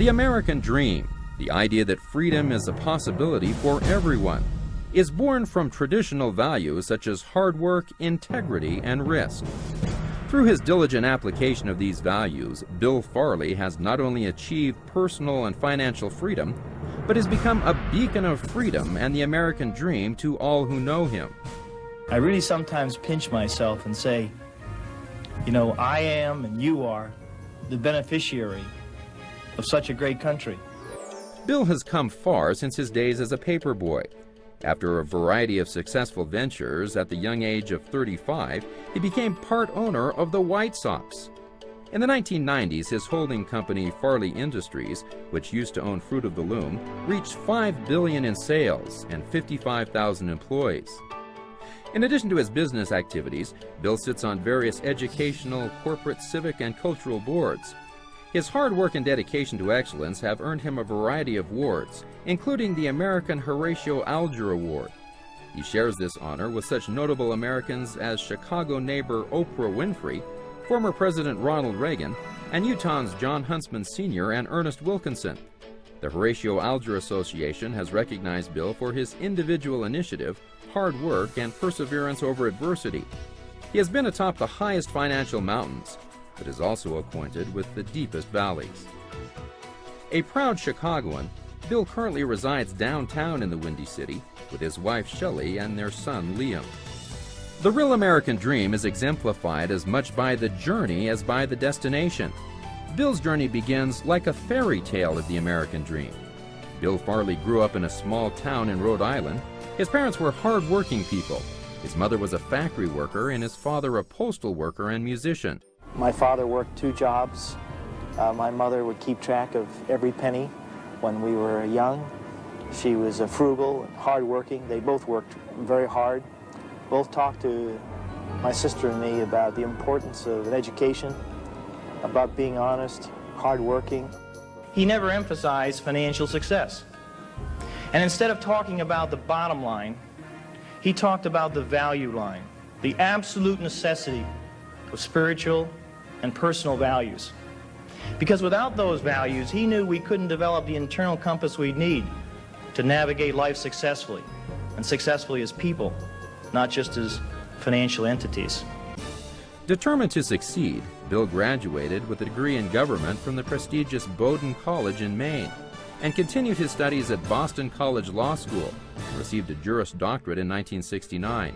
The American dream, the idea that freedom is a possibility for everyone, is born from traditional values such as hard work, integrity, and risk. Through his diligent application of these values, Bill Farley has not only achieved personal and financial freedom, but has become a beacon of freedom and the American dream to all who know him. I really sometimes pinch myself and say, you know, I am and you are the beneficiary of such a great country. Bill has come far since his days as a paperboy. After a variety of successful ventures, at the young age of 35, he became part owner of the White Sox. In the 1990s, his holding company, Farley Industries, which used to own Fruit of the Loom, reached $5 billion in sales and 55,000 employees. In addition to his business activities, Bill sits on various educational, corporate, civic, and cultural boards. His hard work and dedication to excellence have earned him a variety of awards, including the American Horatio Alger Award. He shares this honor with such notable Americans as Chicago neighbor Oprah Winfrey, former President Ronald Reagan, and Utah's John Huntsman Sr. and Ernest Wilkinson. The Horatio Alger Association has recognized Bill for his individual initiative, hard work, and perseverance over adversity. He has been atop the highest financial mountains, but is also acquainted with the deepest valleys. A proud Chicagoan, Bill currently resides downtown in the Windy City with his wife Shelley and their son Liam. The real American dream is exemplified as much by the journey as by the destination. Bill's journey begins like a fairy tale of the American dream. Bill Farley grew up in a small town in Rhode Island. His parents were hard-working people. His mother was a factory worker and his father a postal worker and musician. My father worked 2 jobs. My mother would keep track of every penny when we were young. She was frugal and hard-working. They both worked very hard. Both talked to my sister and me about the importance of an education, about being honest, hard-working. He never emphasized financial success. And instead of talking about the bottom line, he talked about the value line, the absolute necessity of spiritual and personal values. Because without those values, he knew we couldn't develop the internal compass we need to navigate life successfully, and successfully as people, not just as financial entities. Determined to succeed, Bill graduated with a degree in government from the prestigious Bowdoin College in Maine and continued his studies at Boston College Law School and received a Juris Doctorate in 1969.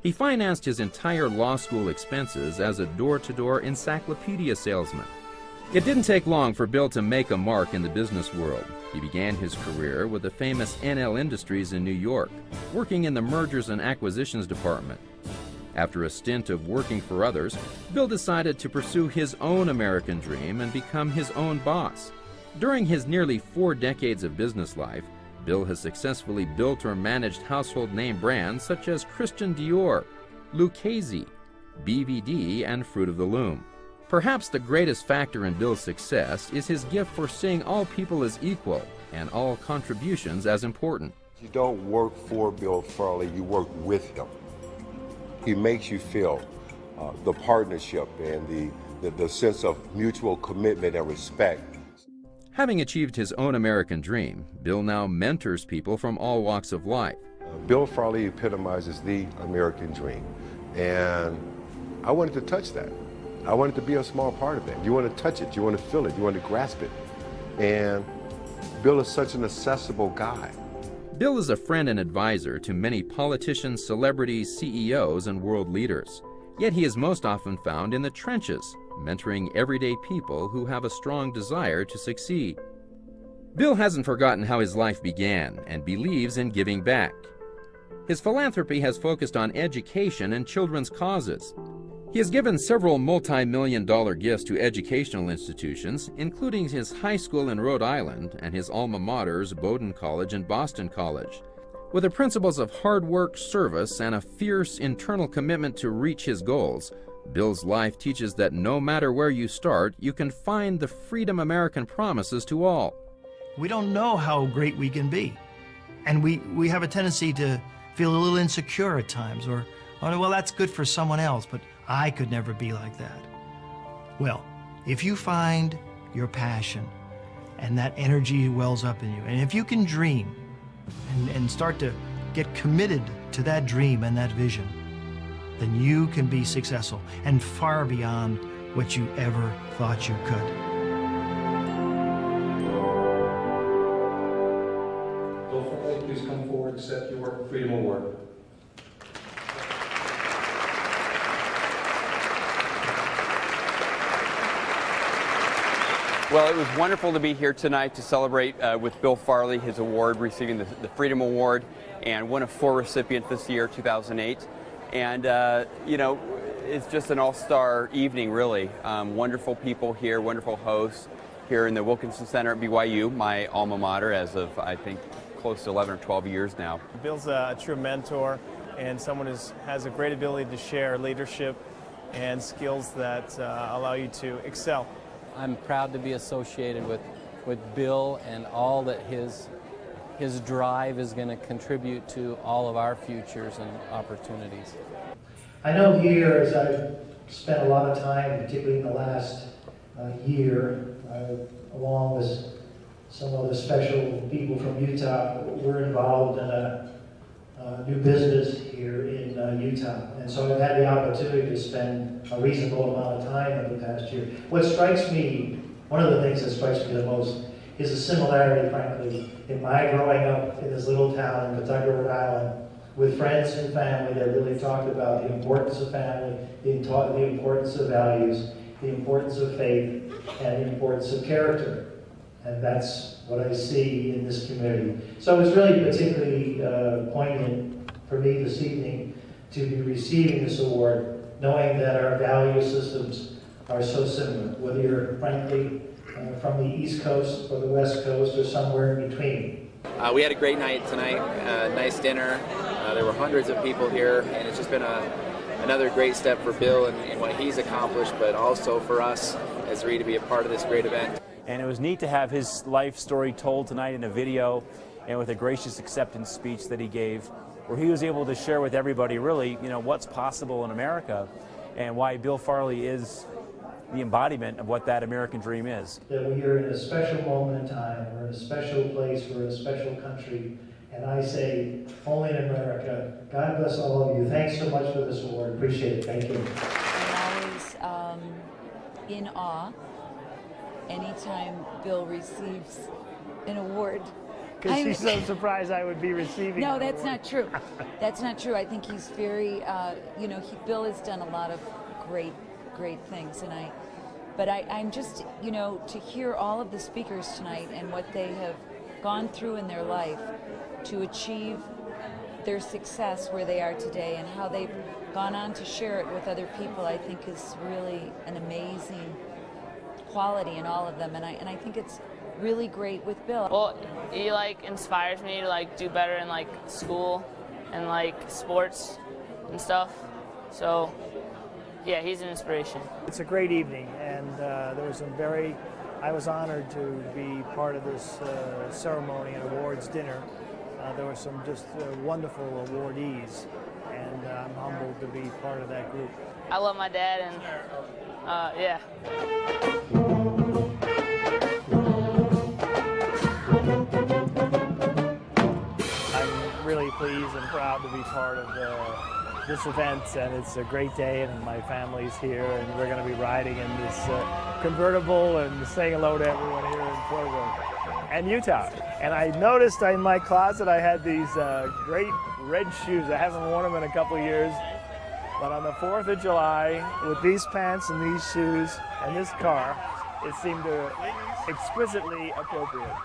He financed his entire law school expenses as a door-to-door encyclopedia salesman. It didn't take long for Bill to make a mark in the business world. He began his career with the famous NL Industries in New York, working in the Mergers and Acquisitions Department. After a stint of working for others, Bill decided to pursue his own American dream and become his own boss. During his nearly 4 decades of business life, Bill has successfully built or managed household name brands such as Christian Dior, Lucchese, BVD, and Fruit of the Loom. Perhaps the greatest factor in Bill's success is his gift for seeing all people as equal and all contributions as important. You don't work for Bill Farley, you work with him. He makes you feel the partnership and the sense of mutual commitment and respect. Having achieved his own American dream, Bill now mentors people from all walks of life. Bill Farley epitomizes the American dream, and I wanted to touch that. I wanted to be a small part of it. You want to touch it, you want to feel it, you want to grasp it. And Bill is such an accessible guy. Bill is a friend and advisor to many politicians, celebrities, CEOs, and world leaders. Yet he is most often found in the trenches, mentoring everyday people who have a strong desire to succeed. Bill hasn't forgotten how his life began and believes in giving back. His philanthropy has focused on education and children's causes. He has given several multi-million-dollar gifts to educational institutions, including his high school in Rhode Island and his alma maters, Bowdoin College and Boston College. With the principles of hard work, service, and a fierce internal commitment to reach his goals, Bill's life teaches that no matter where you start, you can find the freedom American promises to all. We don't know how great we can be. And we have a tendency to feel a little insecure at times, or, oh, well, that's good for someone else, but I could never be like that. Well, if you find your passion, and that energy wells up in you. And if you can dream and start to get committed to that dream and that vision, then you can be successful and far beyond what you ever thought you could. Bill Farley, please come forward and accept your Freedom Award. Well, it was wonderful to be here tonight to celebrate with Bill Farley, his award, receiving the Freedom Award, and one of 4 recipients this year, 2008. And, you know, it's just an all-star evening, really. Wonderful people here, wonderful hosts here in the Wilkinson Center at BYU, my alma mater as of, I think, close to 11 or 12 years now. Bill's a true mentor and someone who has a great ability to share leadership and skills that allow you to excel. I'm proud to be associated with Bill and all that his drive is going to contribute to all of our futures and opportunities. I know here, as I've spent a lot of time, particularly in the last year, along with some of the special people from Utah, we're involved in a new business here in Utah. And so I've had the opportunity to spend a reasonable amount of time in the past year. What strikes me, one of the things that strikes me the most, is a similarity, frankly, in my growing up in this little town in Pawtucket, Rhode Island, with friends and family that really talked about the importance of family, the importance of values, the importance of faith, and the importance of character. And that's what I see in this community. So it's really particularly poignant for me this evening to be receiving this award, knowing that our value systems are so similar, whether you're, frankly, from the East Coast or the West Coast or somewhere in between. We had a great night tonight, nice dinner. There were hundreds of people here, and it's just been another great step for Bill and what he's accomplished, but also for us as Zrii to be a part of this great event. And it was neat to have his life story told tonight in a video and with a gracious acceptance speech that he gave, where he was able to share with everybody really, you know, what's possible in America and why Bill Farley is the embodiment of what that American dream is. That we are in a special moment in time, we're in a special place, we're in a special country, and I say, only in America. God bless all of you. Thanks so much for this award. Appreciate it. Thank you. I'm always in awe anytime Bill receives an award. Because she's so surprised I would be receiving No, an that's award. not true. That's not true. I think he's very, you know, Bill has done a lot of great things, and I'm just, you know, to hear all of the speakers tonight and what they have gone through in their life to achieve their success where they are today and how they've gone on to share it with other people, I think is really an amazing quality in all of them, and I think it's really great with Bill. Well, he inspires me to do better in school and sports and stuff. So yeah, he's an inspiration. It's a great evening, and there was I was honored to be part of this ceremony and awards dinner. There were some just wonderful awardees, and I'm humbled to be part of that group. I love my dad, and yeah. I'm really pleased and proud to be part of this event, and it's a great day, and my family's here, and we're going to be riding in this convertible and saying hello to everyone here in Provo and Utah. And I noticed in my closet I had these great red shoes. I haven't worn them in a couple of years, but on the 4th of July, with these pants and these shoes and this car, it seemed exquisitely appropriate.